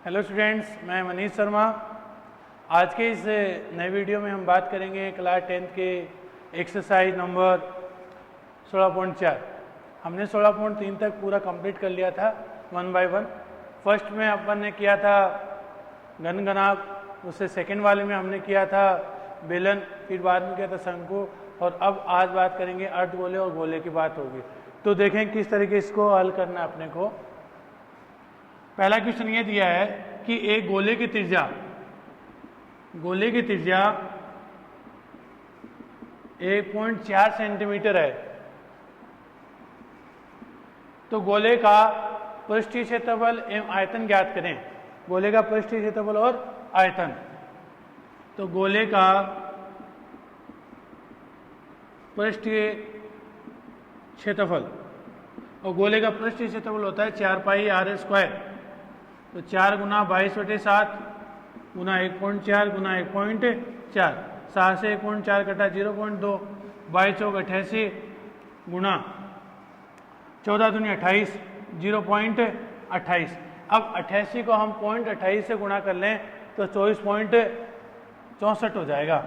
Hello students, मैं मनीष शर्मा। आज के इस नए वीडियो में हम बात करेंगे क्लास 10th के एक्सरसाइज नंबर 16.4। हमने 16.3 तक पूरा कंप्लीट कर लिया था 1 बाय 1। फर्स्ट में अपन ने किया था गणगणांक, उससे सेकंड वाले में हमने किया था बेलन, फिर बाद में किया था शंकु, और अब आज बात करेंगे अर्धगोले और गोले की बात होगी। तो देखें किस तरीके इसको हल करना है अपने को। पहला क्वेश्चन ये दिया है कि एक गोले की त्रिज्या 1.4 सेंटीमीटर है, तो गोले का पृष्ठीय क्षेत्रफल एवं आयतन ज्ञात करें। गोले का पृष्ठीय क्षेत्रफल और आयतन, तो गोले का पृष्ठीय क्षेत्रफल और गोले का पृष्ठीय क्षेत्रफल होता है 4 पाई r स्क्वायर। तो 4 गुना 22/7 गुना 1.4 गुना 1.4, 7 से 1.4 कटा 0.2, 22 चौक 88 गुना 14 दूनी 28, 0.28। अब 88 को हम 0.28 से गुणा कर लें तो 24.64 हो जाएगा।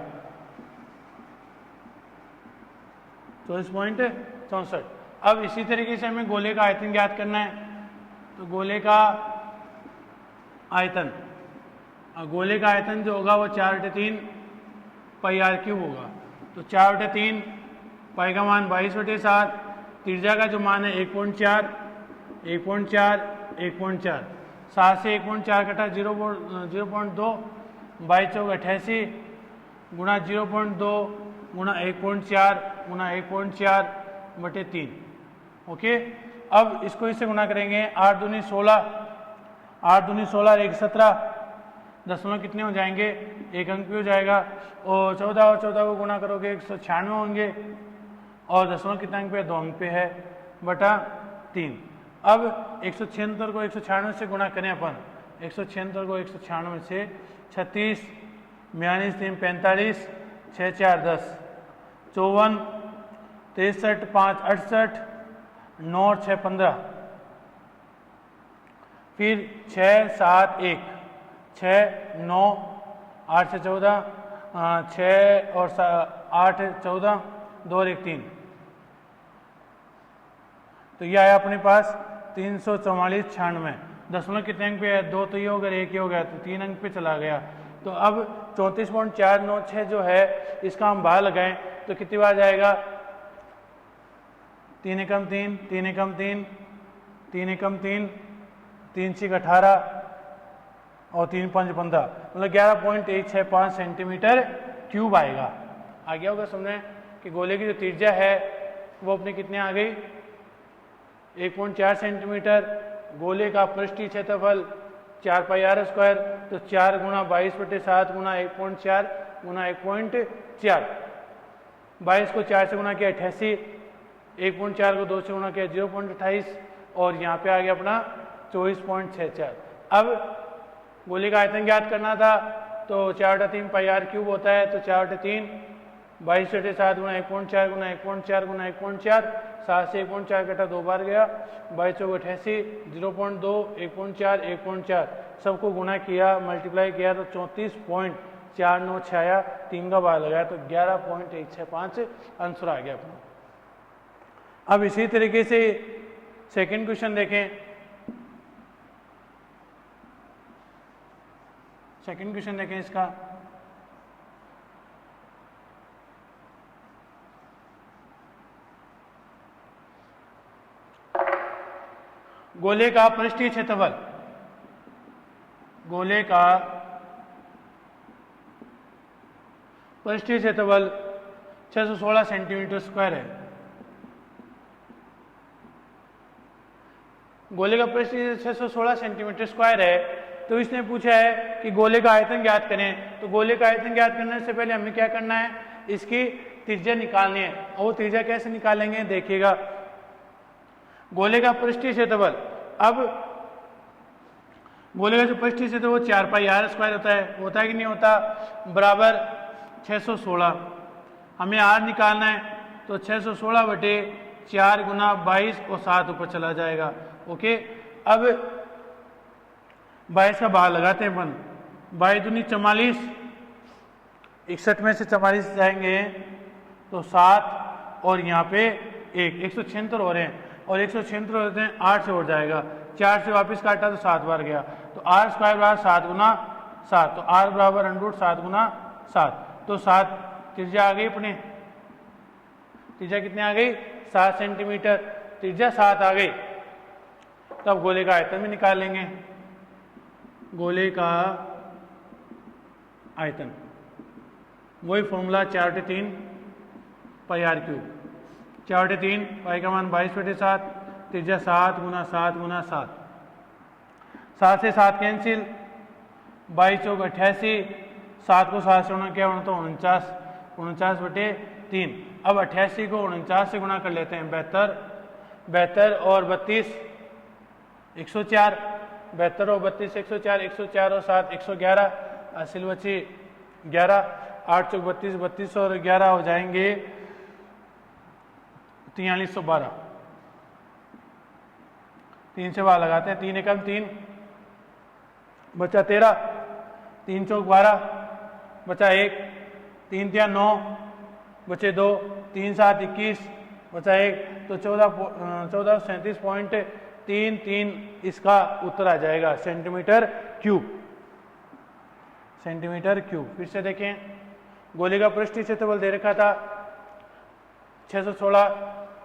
24.64। अब इसी तरीके से हमें गोले का आयतन ज्ञात करना है। तो गोले का आयतन, गोले का आयतन जो होगा वो 4/3 पाई r क्यूब होगा। तो 4/3 पाई का मान 22/7, त्रिज्या का जो मान है 1.4, 7 से 1.4 कटा 0.2, 22 चौक 88 गुणा 0.2 गुणा 1.4 गुणा 1.4/3। ओके, अब इसको इससे गुणा करेंगे। 8 दूनी 16, 8 दूनी 16 और 1 17, दशमलव कितने हो जाएंगे, एक अंक पे हो जाएगा। और 14 और 14 को गुणा करोगे 196 होंगे, और दशमलव कितने अंक पे, 2 अंक पे है, बटा 3। अब 176 को 196 से गुणा करें अपन। 176 को 196 से 36, 42 3 45, 6 4 10, 54, 63 5 68, 9 और 6 15, फिर 6 7 1, 6 9 8 से 14, 6 और 8 14, 2 और 1 3। तो ये आया अपने पास 344 96। दशमलव कितने अंक पे है, 2 तो ये हो गया, 1 ही हो गया, तो 3 अंक पे चला गया। तो अब 34.496 जो है इसका हम भाग लगाएं तो कितनी बार जाएगा, 3 एकम 3, 3 एकम 3, 3 एकम 3, 3 6 18 और 3 5 15, मतलब 11.165 सेंटीमीटर क्यूब आएगा। आ गया होगा समझे कि गोले की जो त्रिज्या है वो अपने कितने आ गई, 1.4 सेंटीमीटर। गोले का पृष्ठीय क्षेत्रफल 4 पाई r स्क्वायर, तो 4 गुना 22/7 गुना 1.4 गुना 1.4, 22 को 4 से गुना किया 88, 1.4 को 2 से गुणा किया 0.28, और यहाँ पे आ गया अपना 24.64। अब गोले का आयतन ज्ञात करना था, तो 4/3 पाई r क्यूब होता है, तो 4/3 22/7 गुना 1.4 गुना 1.4 गुना 1.4, 7 से 1.4 कटा 2 बार गया, 22 चौक 88, 0.2 1.4 1.4, सबको गुना किया, मल्टीप्लाई किया तो 34.496 आया, 3 का बार लगाया तो 11.165 आंसर आ गया अपना। अब इसी तरीके से सेकंड क्वेश्चन देखें। सेकंड क्वेश्चन देखें इसका। गोले का पृष्ठीय क्षेत्रफल, गोले का पृष्ठीय क्षेत्रफल 616 सेंटीमीटर स्क्वायर है। गोले का पृष्ठीय 616 सेंटीमीटर स्क्वायर है, तो इसने पूछा है कि गोले का आयतन ज्ञात करें। तो गोले का आयतन ज्ञात करने से पहले हमें क्या करना है, इसकी त्रिज्या निकालनी है। और वो त्रिज्या कैसे निकालेंगे देखिएगा। गोले का पृष्ठीय क्षेत्रफल, अब गोले का जो पृष्ठीय क्षेत्रफल वो 4 पाई r स्क्वायर होता है कि नहीं होता, बराबर 616। हमें r निकालना है, तो 616/4 गुना 22 और 7 ऊपर चला जाएगा। ओके, अब 22 का भाग लगाते हैं अपन। 22 दूनी 44, 61 में से 44 जाएंगे तो 7 और यहाँ पे 176 हो रहे हैं, और 176 होते हैं 8 से हो जाएगा, 4 से वापस काटा तो 7 बार गया, तो r स्क्वायर बराबर 7 गुना 7, तो r बराबर √7 गुना 7, तो 7 त्रिज्या आ गई अपने, त्रिज्या कितने आ गई 7 सेंटीमीटर, त्रिज्या 7 आ गई। तो अब गोले का आयतन भी निकाल लेंगे। गोले का आयतन वही फॉर्मूला 4/3 पाई r क्यूब, 4/3 पाई का मान 22/7, त्रिज्या 7 गुना 7 गुना 7, 7 से 7 कैंसिल, 22 चौक 88, 7 को 7 से गुणा किया तो 49, 49/3। अब 88 को 49 से गुणा कर लेते हैं, 72, 72 और 32 104, 72 और 32 104, 104 और 7 111, हासिल बची 11, 8 चौक 32, 32 और 11 हो जाएंगे 4312। 3 से बाहर लगाते हैं, 3 एकम 3 बचा 13, 3 चौक 12 बचा 1, 3 तिया 9 बचे 2, 3 7 21 बचा 1, तो 1437.33 इसका उत्तर आ जाएगा सेंटीमीटर क्यूब, सेंटीमीटर क्यूब। फिर से देखें, गोले का पृष्ठीय क्षेत्रफल दे रखा था 616,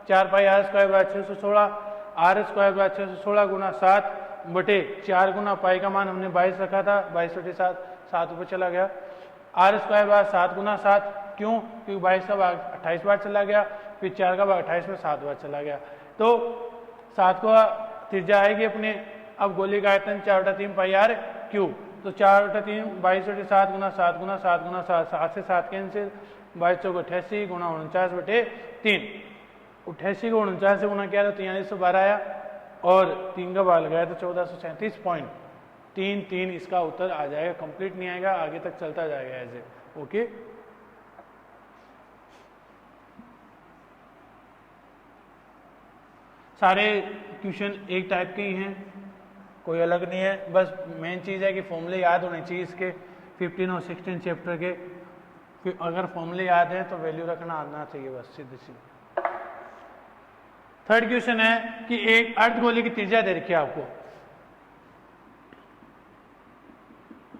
4 पाई r स्क्वायर बराबर 616, r स्क्वायर बराबर 616 गुना 7 बटे 4 गुना पाई का मान हमने 22 रखा था, 22/7, 7 ऊपर चला गया, r स्क्वायर बराबर 7 गुना 7, क्यों? क्योंकि 22 का भाग 28 बार चला गया, फिर 4 का भाग 28 में 7 बार चला गया, तो 7 को त्रिज्या आएगी अपने। अब गोले का आयतन 4/3 पाई r क्यूब, तो 4/3 22/7 गुना 7 गुना 7 गुना 7, 7 से 7 कैंसिल, 22 चौक 88 गुना 49/3, 88 को 49 से गुना किया तो 4312 आया, और 3 का भाग लगाया तो 1437.33 इसका उत्तर आ जाएगा। कंप्लीट नहीं आएगा, आगे तक चलता जाएगा ऐसे। ओके, सारे क्वेश्चन एक टाइप के ही हैं, कोई अलग नहीं है, बस मेन चीज़ है कि फॉर्मूले याद होने चाहिए इसके 15 और 16 चैप्टर के। फिर अगर फॉर्मूले याद है तो वैल्यू रखना आना चाहिए, बस सीधी सीधी। थर्ड क्वेश्चन है कि एक अर्धगोले की त्रिज्या दे रखी है आपको,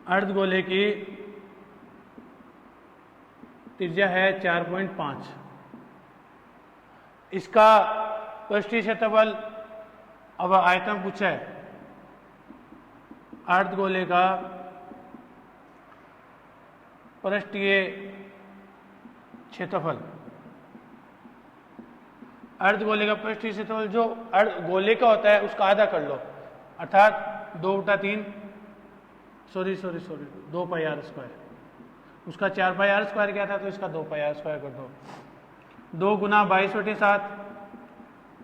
अर्धगोले की त्रिज्या है 4.5, इसका पृष्ठीय क्षेत्रफल, अब आयतन पूछा है, अर्धगोले का पृष्ठीय क्षेत्रफल, अर्धगोले का पृष्ठीय क्षेत्रफल जो गोले का होता है उसका आधा कर लो, अर्थात 2/3 2 पाई r स्क्वायर, उसका 4 पाई r स्क्वायर क्या था तो इसका 2 पाई r स्क्वायर कर दो, 2 गुना 22/7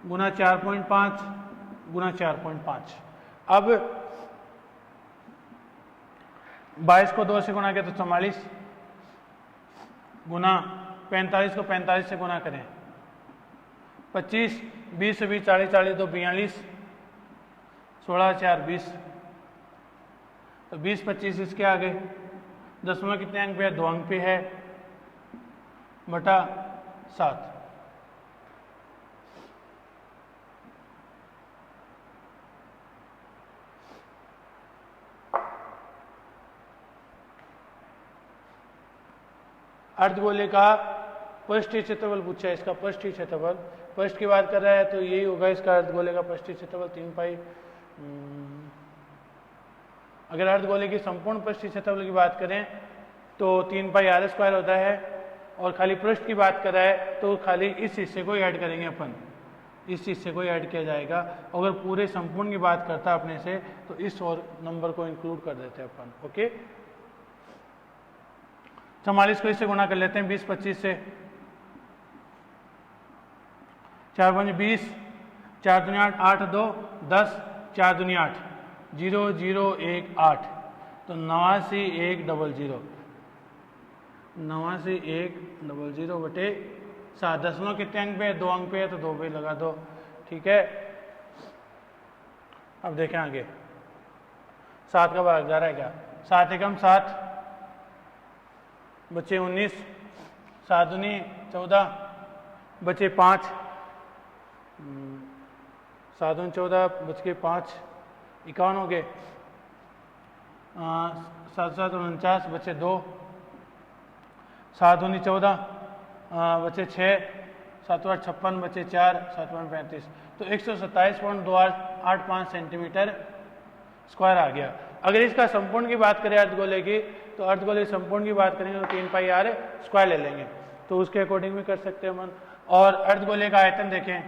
गुना 4.5 गुना 4.5। अब 22 को 2 से गुना किया तो 44 गुना 45 को 45 से गुना करें 25, 20 से 20 40 40 तो 42, 16 4 20, तो 20 25 इसके आगे दसवां कितने अंक पे है, 2 अंक पे है, बटा 7। अर्धगोले का पृष्ठीय क्षेत्रफल पूछा है, इसका पृष्ठीय क्षेत्रफल, पृष्ठ की बात कर रहा है तो यही होगा इसका अर्धगोले का पृष्ठीय क्षेत्रफल 3 पाई। अगर अर्धगोले की संपूर्ण पृष्ठीय क्षेत्रफल की बात करें तो 3 पाई r स्क्वायर होता है, और खाली पृष्ठ की बात कर रहा है तो खाली इस हिस्से को ही ऐड करेंगे अपन, इस हिस्से को ही ऐड किया जाएगा। अगर पूरे संपूर्ण की बात करता है अपने से तो इस और नंबर को इंक्लूड कर देते हैं अपन। ओके, 44 को इससे गुणा कर लेते हैं 20 25 से, 4 5 20, 4 दूनी 8, 8 2 10, 4 दूनी 8, 0 0 1 8, तो 89 1 0 0, 89 1 0 0 बटे 7। दसवां कितने अंक पे है, 2 अंक पे है तो 2 पे लगा दो, ठीक है। अब देखें आगे, 7 का भाग जा रहा है क्या, 7 एकम 7 बचे 19, 7 दूनी 14 बचे 5, 7 दूनी 14 बच के 5 51 हो गए, 7 7 49 बचे 2, 7 दूनी 14 बचे 6, 7 8 56 बचे 4, 7 1 35, तो 127.285 सेंटीमीटर स्क्वायर आ गया। अगर इसका संपूर्ण की बात करें अर्धगोले की, तो अर्धगोले की संपूर्ण की बात करेंगे तो 3 पाई आर स्क्वायर ले लेंगे, तो उसके अकॉर्डिंग भी कर सकते हैं मन। और अर्धगोले का आयतन देखें,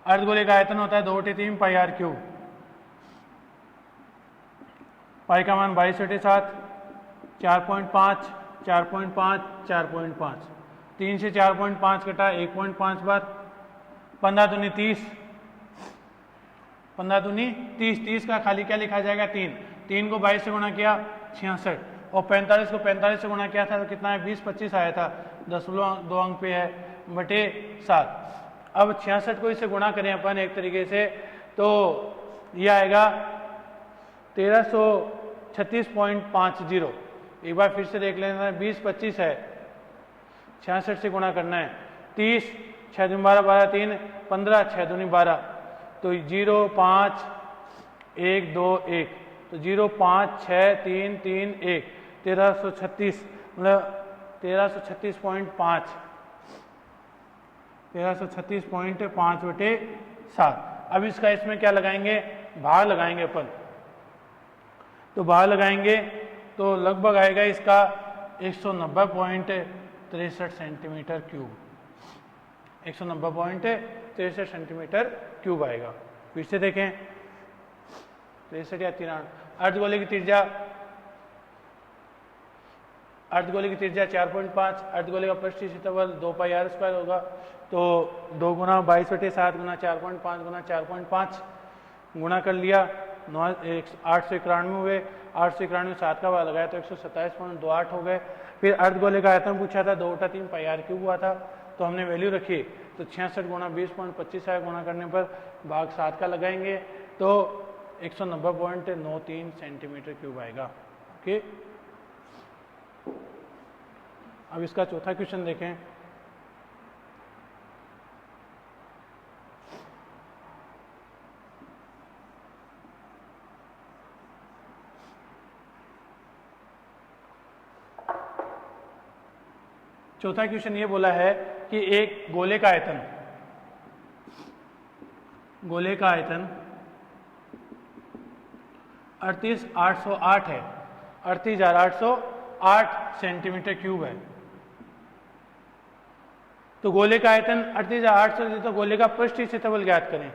अर्धगोले का आयतन होता है 2/3 पाई आर क्यूब, पाई का मान 22/7, 4.5 4.5 4.5, 3 से 4.5 कटा 1.5 बार, 15 दूनी 30, 15 दूनी 30, 30 का खाली क्या लिखा जाएगा 3, 3 को 22 से गुणा किया 66, और 45 को 45 से गुणा किया था तो कितना है 20 25 आया था, 10 अंक पे है बटे 7। अब 66 को इससे गुणा करें अपन एक तरीके से, तो यह आएगा 1336.50। एक बार फिर से देख लेना, 20 25 है, 66 से गुणा करना है, 30 6 दूनी 12 12 3 15 6 दूनी 12, तो 0 5 1 2 1, तो 0 5 6 3 3 1, 1336 मतलब 1336.5 1336.5 बटे 7। अब इसका इसमें क्या लगाएंगे, भाग लगाएंगे अपन, तो भाग लगाएंगे तो लगभग आएगा इसका 190.63 सेंटीमीटर क्यूब, 190.63 सेंटीमीटर क्यूब आएगा। फिर से देखें 63 या 93, अर्धगोले की त्रिज्या, अर्धगोले की त्रिज्या 4.5, अर्धगोले का पृष्ठीय क्षेत्रफल 2 पाई आर स्क्वायर होगा, तो 2 गुना 22/7 गुना 4.5 गुना 4.5 गुणा कर लिया, 891 हुए, 891 7 का भाग लगाया तो 127.28 हो गए। फिर अर्धगोले का आयतन पूछा था 2/3 पाई आर क्यूब हुआ था, तो हमने वैल्यू रखी, तो 66 गुणा 20.25 आया, गुणा करने पर भाग 7 का लगाएंगे तो 190.93 सेंटीमीटर क्यूब आएगा। ओके, अब इसका चौथा क्वेश्चन देखें। चौथा क्वेश्चन ये बोला है कि एक गोले का आयतन 38,808 है, 38,808 सेंटीमीटर क्यूब है। तो गोले का आयतन 38,800, तो गोले का पृष्ठीय क्षेत्रफल ज्ञात करें।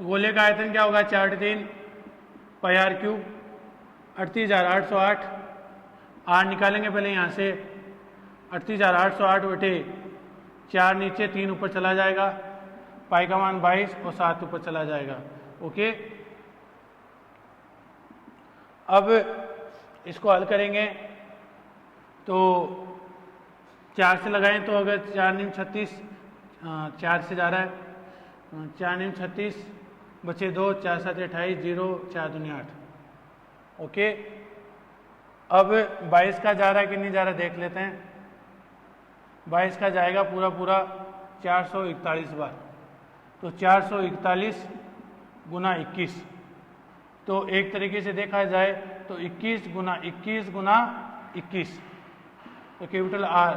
गोले का आयतन क्या होगा, 4/3 पाई आर क्यूब, 38,808, आर निकालेंगे पहले यहाँ से, 38,808 बटे 4 नीचे 3 ऊपर चला जाएगा, पाई का मान 22 और 7 ऊपर चला जाएगा। ओके, अब इसको हल करेंगे तो 4 से लगाएं तो अगर 4 9 36, 4 से जा रहा है, 4 9 36 बचे 2, 4 7 28, 0 4 दूनी 8। ओके, अब 22 का जा रहा है कि नहीं जा रहा है देख लेते हैं। 22 का जाएगा पूरा पूरा 441 बार, तो 441 गुना 21, तो एक तरीके से देखा जाए तो 21 गुना 21 गुना 21, तो कैपिटल आर।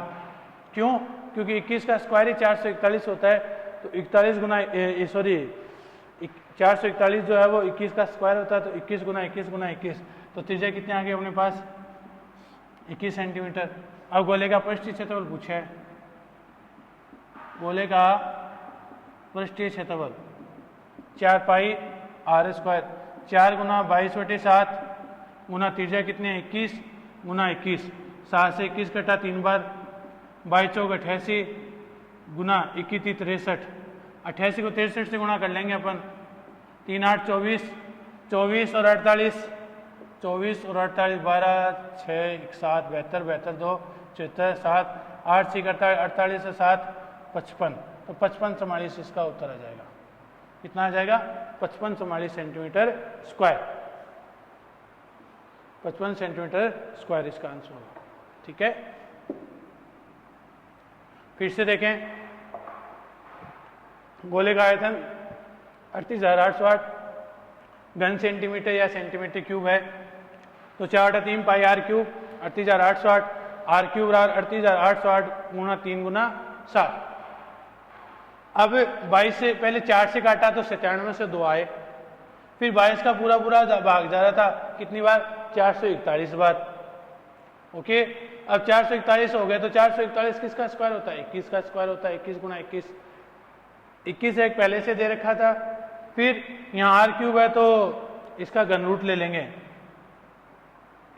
क्यों? क्योंकि 21 का स्क्वायर ही 441 होता है, तो 41 गुना 441 जो है वो 21 का स्क्वायर होता है, तो 21 गुना 21 गुना 21, तो त्रिज्या कितने आ गई अपने पास 21 सेंटीमीटर। अब गोले का पृष्ठीय क्षेत्रफल पूछा है, गोले का पृष्ठीय क्षेत्रफल 4 पाई आर स्क्वायर, 4 गुना 22/7 गुना त्रिज्या कितने 21 गुना 21, 7 से 21 कटा 3 बार, 22 चौक 88 गुना 21 63, 88 को 63 से गुणा कर लेंगे अपन, 3 8 24, 24 और 48, 24 और 48 12 6 1 7 72 72 2 74 7, 8 से 48 से 7 55, तो 5544 इसका उत्तर आ जाएगा। कितना आ जाएगा? 5544 सेंटीमीटर स्क्वायर। 55 सेंटीमीटर स्क्वायर इसका आंसर होगा। ठीक है, फिर से देखें, गोले का आयतन 38,808 घन सेंटीमीटर या सेंटीमीटर क्यूब है, तो 4/3 pi R cube 38,808, are cube बराबर 38,808 गुना 3 गुना 7। अब 22 से पहले 4 से काटा तो 97 से 2 आए, फिर 22 का पूरा पूरा भाग जा रहा था कितनी बार? 441 बार। ओके, अब 441 हो गए तो 441 किसका स्क्वायर होता है? 21 का स्क्वायर होता है। 21 गुना 21, 21 एक पहले से दे रखा था। फिर यहाँ आर क्यूब है तो इसका घन रूट ले लेंगे,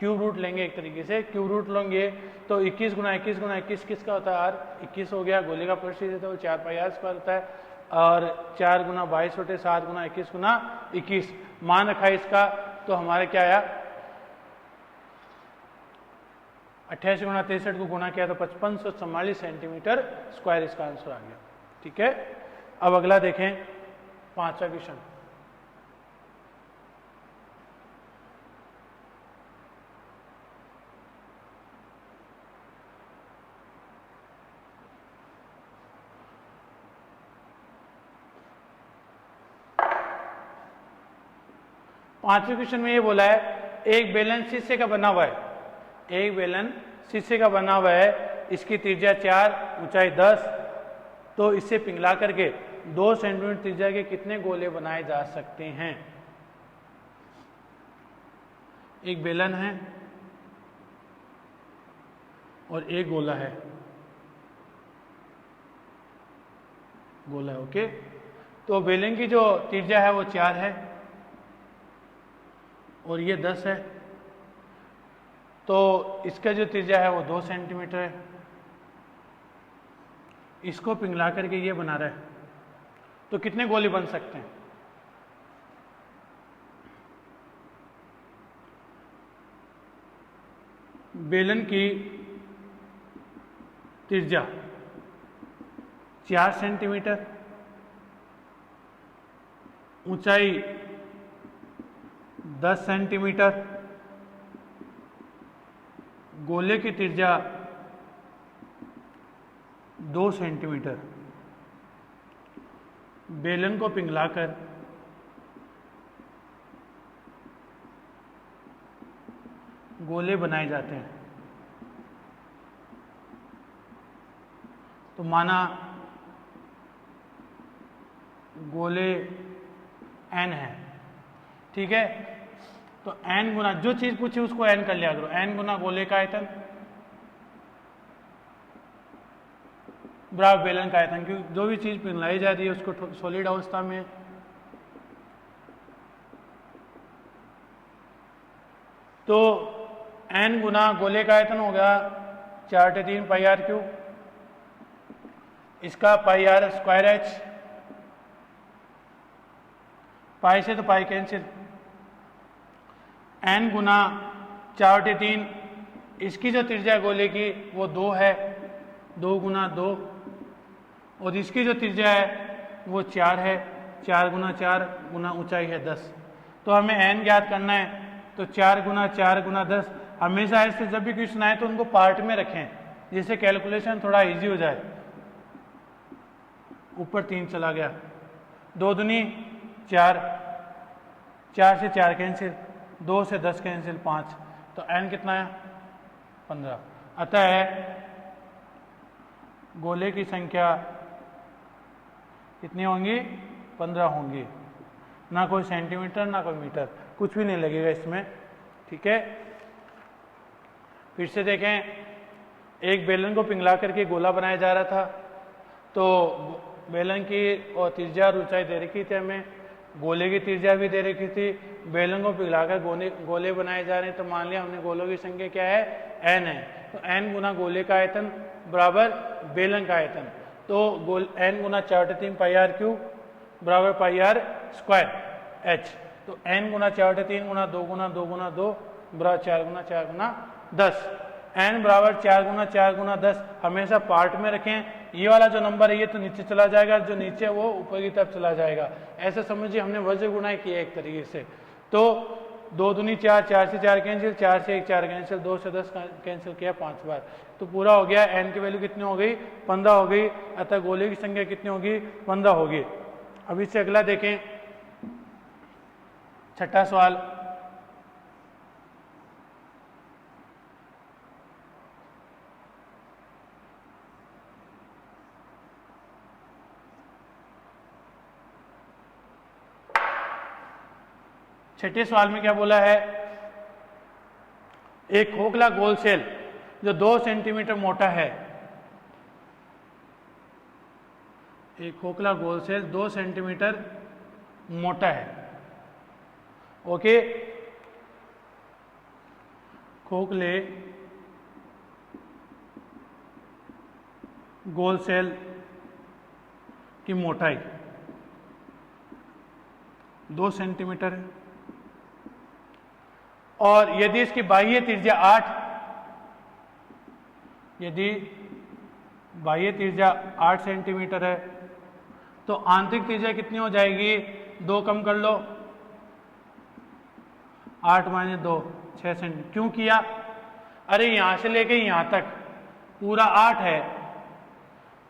क्यूब रूट लेंगे, एक तरीके से क्यूब रूट लेंगे तो 21 गुना 21 गुना 21 किसका होता है? आर 21 हो गया। गोले का परिस्थिति तो 4 पाई आर स्क्वायर होता है, और 4 गुना 22 होते 7 गुना 21 गुना 21 मान रखा है इसका, तो हमारे क्या आया? 88 गुना 63 को गुना किया तो 5544 सेंटीमीटर स्क्वायर इसका आंसर आ गया। ठीक है, अब अगला देखें, 5वां क्वेश्चन। पांचवें क्वेश्चन में ये बोला है, एक बेलन शीशे का बना हुआ है, एक बेलन शीशे का बना हुआ है, इसकी त्रिज्या 4, ऊंचाई 10, तो इससे पिघला करके 2 सेंटीमीटर त्रिज्या के कितने गोले बनाए जा सकते हैं? एक बेलन है और एक गोला है, गोला है। ओके, तो बेलन की जो त्रिज्या है वो 4 है और ये 10 है, तो इसका जो त्रिज्या है वो 2 सेंटीमीटर है। इसको पिघला करके ये बना रहा है, तो कितने गोले बन सकते हैं? बेलन की त्रिज्या 4 सेंटीमीटर, ऊंचाई 10 सेंटीमीटर, गोले की त्रिज्या 2 सेंटीमीटर। बेलन को पिघलाकर गोले बनाए जाते हैं। तो माना गोले n है, ठीक है, तो n गुना जो चीज पूछी उसको n कर लिया करो, n गुना गोले का आयतन बराबर बेलन का आयतन, क्योंकि जो भी चीज पिघलाई जा रही है उसको सॉलिड अवस्था में तो n गुना गोले का आयतन हो गया 4/3 पाई आर क्यूब, इसका पाई आर स्क्वायर एच, पाई से तो पाई कैंसिल, n गुना 4/3, इसकी जो त्रिज्या गोले की वो 2 है, 2 गुना 2, और इसकी जो त्रिज्या है वो 4 है, 4 गुना 4 गुना ऊंचाई है 10। तो हमें n ज्ञात करना है, तो 4 गुना 4 गुना 10। हमेशा ऐसे जब भी क्वेश्चन आए तो उनको पार्ट में रखें जिससे कैलकुलेशन थोड़ा इजी हो जाए। ऊपर 3 चला गया, 2 दूनी 4, 4 से 4 कैंसिल, 2 से 10 कैंसिल 5, तो n कितना है? 15। अतः गोले की संख्या कितनी होंगी? 15 होंगी। ना कोई सेंटीमीटर ना कोई मीटर, कुछ भी नहीं लगेगा इसमें। ठीक है, फिर से देखें, एक बेलन को पिघला करके गोला बनाया जा रहा था, तो बेलन की और त्रिज्या और ऊंचाई दे रखी थी हमें, गोले की त्रिज्या भी दे रखी थी, बेलन को पिघलाकर गोले बनाए जा रहे हैं, तो मान लिया हमने गोलों की संख्या क्या है? n है, तो n गुना गोले का आयतन बराबर बेलन का आयतन, तो n गुना 4/3 पाई आर क्यूब बराबर पाई आर स्क्वायर h, तो n गुना 4/3 गुना 2 गुना 2 गुना 2 बराबर 4 गुना 4 गुना 10। n बराबर 4 गुना 10 हमेशा पार्ट में रखें। ये वाला जो नंबर है ये तो नीचे चला जाएगा, जो नीचे है वो ऊपर की तरफ चला जाएगा। ऐसे समझिए हमने वज्र गुणा किया एक तरीके से। तो 2 दूनी 4, 4 से 4 कैंसिल, 4 से 1 4 कैंसिल, 2 से 10 कैंसिल किया 5 बार, तो पूरा हो गया। n की वैल्यू कितनी हो गई? 15 हो गई। अतः गोले की संख्या कितनी होगी? 15 होगी। अब इससे अगला देखें, छठा सवाल। छठे सवाल में क्या बोला है? एक खोखला गोल सेल जो 2 सेंटीमीटर मोटा है, एक खोखला गोल सेल 2 सेंटीमीटर मोटा है। ओके, खोखले गोल सेल की मोटाई 2 सेंटीमीटर है और यदि इसकी बाह्य त्रिज्या 8, यदि बाह्य त्रिज्या 8 सेंटीमीटर है तो आंतरिक त्रिज्या कितनी हो जाएगी? 2 कम कर लो, 8 माइनस 2 6 सेंटीमीटर। क्यों किया? अरे यहां से लेके यहां तक पूरा 8 है,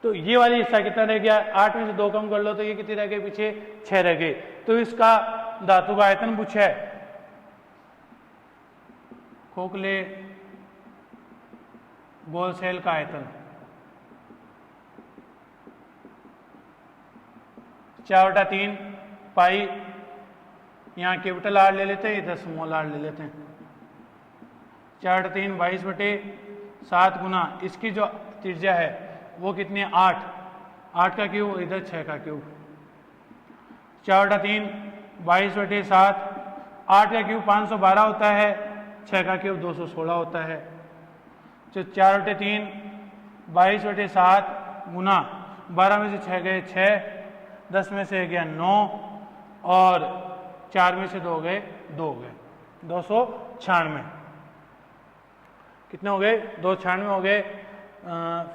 तो ये वाली हिस्सा कितना रह गया? 8 में से 2 कम कर लो तो ये कितनी रह गई? पीछे 6 रह गई। तो इसका धातु का आयतन पूछा है। खोखले गोल सेल का आयतन 4/3 पाई, यहाँ कैपिटल आर ले लेते हैं, इधर स्मॉल आर ले लेते हैं। 4/3 22/7 गुना इसकी जो त्रिज्या है वो कितनी है? 8, 8 का क्यूब, इधर 6 का क्यूब। 4/3 22/7, 8 का क्यूब 512 होता है, 6 का क्यूब 216 होता है। तो 4/3 22/7 गुना 12 में से 6 गए 6, 10 में से गया 9 और 4 में से 2 गए 2 गए 296। कितने हो गए? 296 हो गए।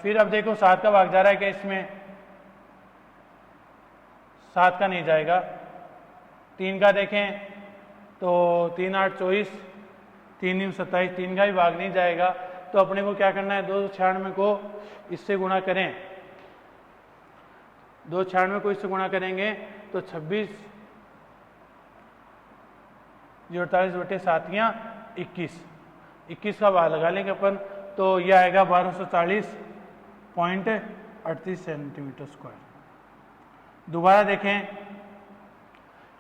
फिर अब देखो 7 का भाग जा रहा है क्या इसमें? 7 का नहीं जाएगा। 3 का देखें तो 3 8 24, 3 9 27, 3 का भी भाग नहीं जाएगा। तो अपने को क्या करना है? 296 को इससे गुणा करें, 296 को इससे गुणा करेंगे तो 26 48/7 21, 21 का भाग लगा लेंगे अपन, तो यह आएगा 1240.38 सेंटीमीटर स्क्वायर। दोबारा देखें,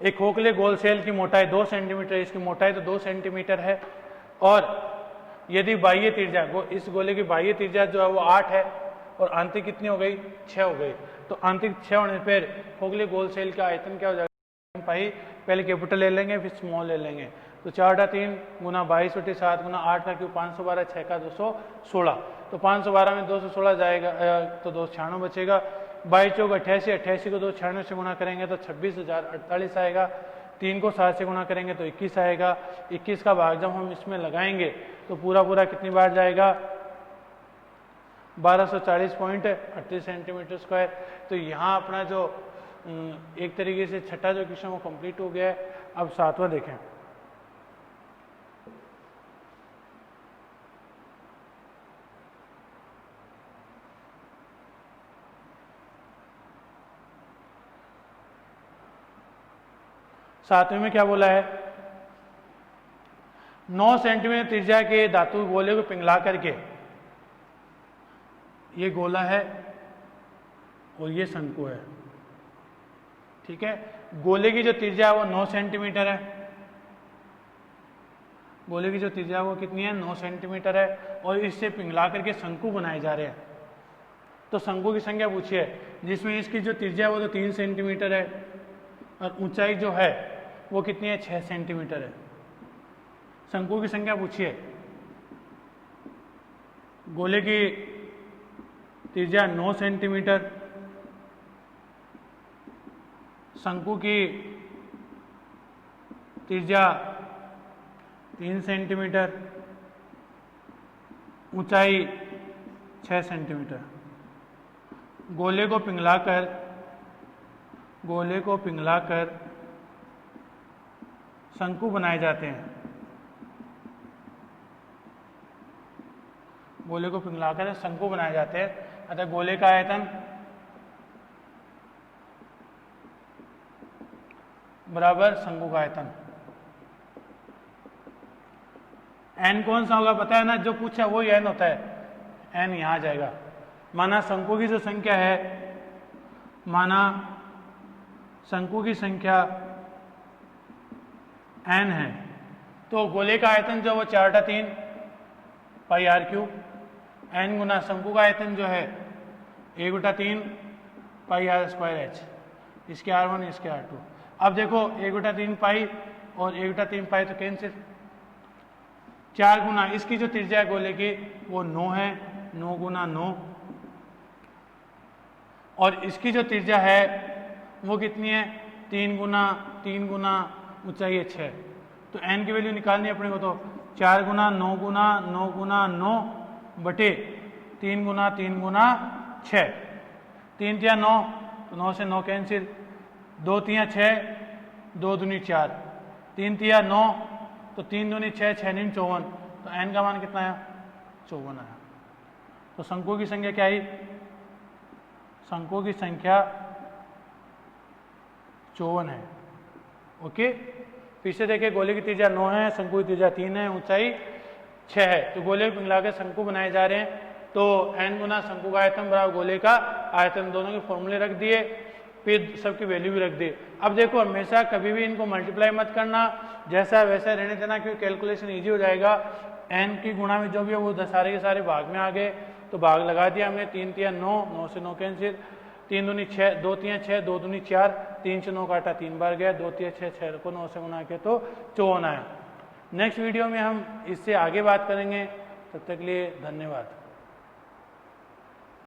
एक खोखले गोल सेल की मोटाई 2 सेंटीमीटर, इसकी मोटाई तो 2 सेंटीमीटर है और यदि बाह्य त्रिज्या, इस गोले की बाह्य त्रिज्या जो है वो 8 है और आंतरिक कितनी हो गई? 6 हो गई। तो आंतरिक 6 होने पर खोखले गोल सेल का आयतन क्या हो जाएगा? पाई, पहले कैपिटल ले लेंगे फिर स्मॉल ले लेंगे। तो 4/3 गुना 22/7 गुना 8 का क्यूब 512, 6 का 216, तो 512 में 216 जाएगा तो 296 बचेगा। 22 चौक 88, 88 को 296 से गुणा करेंगे तो 26,048 आएगा। 3 को 7 से गुणा करेंगे तो 21 आएगा। 21 का भाग जब हम इसमें लगाएंगे तो पूरा पूरा कितनी बार जाएगा? 1240.38 सेंटीमीटर स्क्वायर। तो यहाँ अपना जो एक तरीके से छठा जो क्वेश्चन वो कंप्लीट हो गया है। अब 7वां देखें। सातवें में क्या बोला है? 9 सेंटीमीटर त्रिज्या के धातु गोले को पिघला करके, ये गोला है और ये शंकु है, ठीक है। गोले की जो त्रिज्या है वो 9 सेंटीमीटर है, गोले की जो त्रिज्या वो कितनी है? 9 सेंटीमीटर है और इससे पिघला करके शंकु बनाए जा रहे हैं। तो शंकु की संख्या पूछिए, जिसमें इसकी जो त्रिज्या है वो तो 3 सेंटीमीटर है और ऊंचाई जो है वो कितनी है? 6 सेंटीमीटर है। शंकु की संख्या पूछिए। गोले की त्रिज्या 9 सेंटीमीटर, शंकु की त्रिज्या 3 सेंटीमीटर, ऊंचाई 6 सेंटीमीटर। गोले को पिघलाकर शंकु बनाए जाते हैं। गोले को पिघलाकर शंकु बनाए जाते हैं। अतः गोले का आयतन बराबर शंकु का आयतन। एन कौन सा होगा पता है ना, जो पूछा वो ही एन होता है। एन यहां आ जाएगा। माना शंकु की जो संख्या है, माना शंकु की संख्या एन है, तो गोले का आयतन जो वो 4/3 पाई आर क्यूब। एन गुना शंकु का आयतन जो है 1/3 पाई आर स्क्वायर एच। इसके R1 इसके R2। अब देखो 1/3 पाई और 1/3 पाई तो कैंसिल। 4 गुना इसकी जो त्रिज्या है गोले की वो 9 है, 9 गुना 9, और इसकी जो त्रिज्या है वो कितनी है, 3 गुना ऊंचाई है 6। तो एन की वैल्यू निकालनी है अपने को। तो 4 गुना 9 गुना 9 गुना 9 बटे 3 गुना 6। 3 तिया 9, तो 9 से 9 कैंसिल। 2 तिया 6, 2 दूनी 4, 3 तिया 9, तो 3 दूनी 6, 6 नीम 54। तो एन का मान कितना आया, 54 आया। तो शंकु की संख्या क्या आई, शंकु की संख्या 54 है। ओके, पीछे देखिए गोले की त्रिज्या 9 है, शंकु की त्रिज्या 3 है, ऊंचाई 6 है। तो गोले को मिलाकर शंकु बनाए जा रहे हैं। तो एन गुना शंकु का आयतन बराबर गोले का आयतन, दोनों के फॉर्मूले रख दिए, फिर सबकी वैल्यू भी रख दी। अब देखो हमेशा कभी भी इनको मल्टीप्लाई मत करना, जैसा वैसा रहने देना, क्योंकि कैलकुलेशन ईजी हो जाएगा। एन की गुणा में जो भी है वो सारे के सारे भाग में आ गए, तो भाग लगा दिया हमने। 3 तिया 9, 9 से 9 कैंसिल। 3 दूनी 6, 2 तिया 6, 2 दूनी 4, 3 से 9 काटा 3 बार गया, 2 तिया 6, 6 को 9 से गुना किया तो 54 आया। नेक्स्ट वीडियो में हम इससे आगे बात करेंगे। तब तक के लिए धन्यवाद।